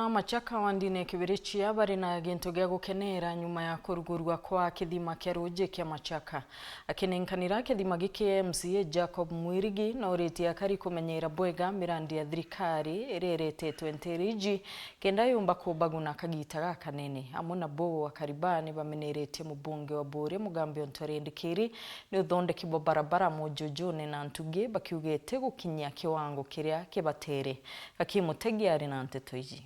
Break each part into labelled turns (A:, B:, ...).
A: ma Machaka wandine kibirichia bari na gintu gya gukenera nyuma ya kurugurwa kwa kithima kia Rũũnjĩ kia Machaka. Akinenkanira kithima giki MCA Jacob Mwirigi na uriti akari kumenyera bwega mirandi ya thirikari irerete 20 rigi kenda yumba kubaguna kagita gaka nene amuna bo akaribani bamenerete mubunge wa Bure Mugambi Ontore Ndikiri ni uthondeki bo barabara mujujune na ntuge bakiugete gukinyia kiwango kiria kibatere Akimutegi ari na nteto iji.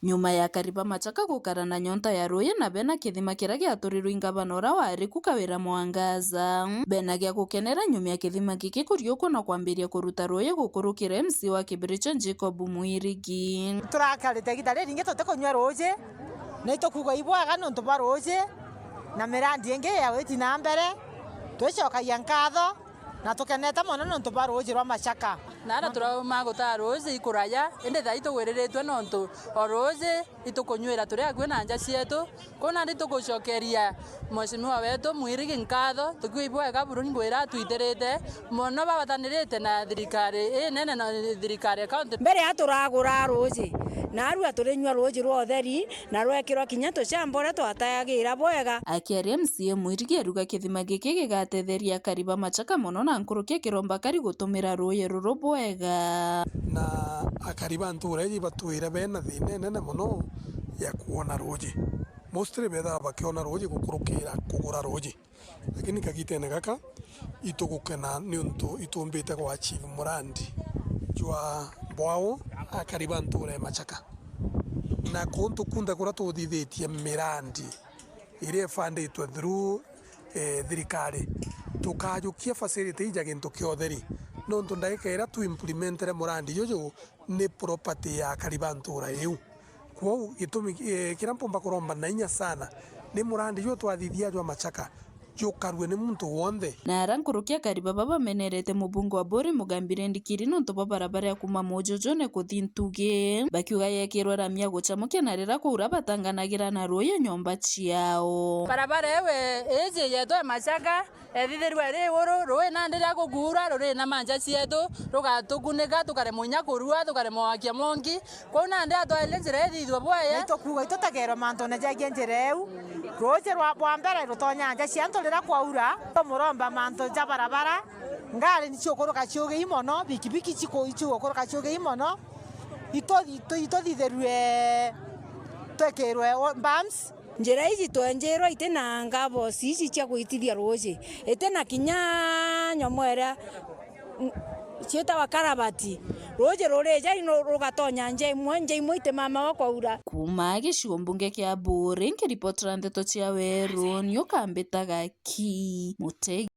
B: Nyuma ya Kariba Machaka gukara na nyonta ya Rũũnjĩ na bena kithima kiria giaturirwo ingavana ũria wari Kawĩra Mwangaza bena gia gukenera nyuma ya kithima giki kuriũkwo na kwambiria kuruta Rũũnjĩ gukurukira MC wa Kibiricha Jacob Mwirigi.
C: Turakarite gita ringi tote kunywa Rũũnjĩ na itukuga ibwaga nontu ba Rũũnjĩ na mirandi ingi ya witi na mbere twicokagia nkatho na tukeneta mono nontu ba Rũũnjĩ rwa Machaka
D: nara turauma guta Rũũnjĩ ikuraya ende thai tugwiriritwe nontu o Rũũnjĩ itukunywira turi akwe na nja cietu kona ndi tugucokeria mheshimiwa wetu Mwirigi nkatho tukiibwega buruni bwira twithirite mono babatanirite na thirikari nene na thirikari account
E: mbere aturagura Rũũnjĩ na arua turinywa Rũũnjĩ rwa utheri na rwekirwa kinya tucambore twatayagira bwega.
B: Akiaria MCA Mwirigi aruga kithima giki gigatetheria Kariba Machaka mono na nkurukia kiromba kari gutumira Rũũnjĩ ruru bwega
F: na akariba ntura iji batwira bena thine nene muno ya kuona Rũũnjĩ mostly betha bakiona Rũũnjĩ gukurukira kugura Rũũnjĩ lakini kagitene gaka itugukena ni untu itumbite kwa achieve murandi jwa bwao akariba ntura Machaka na kuntu kunda kura tuthithitie mirandi ire funditwe through thirikari tukajukia facility ija gintu kiotheri nontu ndaika ira tu implementere murandi jojo ni property ya Kariba ntura iu kwa gitumi kira mpomba kuromba na inya sana ni murandi jo twathithia jwa Machaka jukarwe ni muntu wonde
B: na arankurukia Kariba baba menerete mubunge wa Bure Mugambi Ndikiri nontu bo barabara ya kuma mujujune kuthi Ntuge bakiuga yekirwa ramia guchamukia na rira kuura batanganagira na Rũũnjĩ nyomba ciao
D: barabara ewe iji yetu ya Machaka ethithirwe ri iguru Rũũnjĩ na ndira gukura ruri na manja cietu rugatukunика tukaremunya kurua tukaremoakia mongi kona ndi atwaile njira ethithwe bwaya
C: itukuga itutagerwa mantu na jagia njira eu Rũũnjĩ rwa bwa mbere rutonya nja ciantu rira kwaura tomuromba mantu ja barabara ngari niciokuruka ciugi imono bikibiki ciko iciokuruka ciugi imono itothitheruwe twekirwe bumps
E: njira iji twenjerwa itena ngabo cici cia gwitithia Rũũnjĩ itena kinya nyomwera cietawa karabati Rũũnjĩ rurija ino rugatonya nja imwe itemama wa kwaura
B: kuma gicigo mbunge kia Bure nkiripotera ndeto cia Weru ni ukambitaga Ki Mutegi.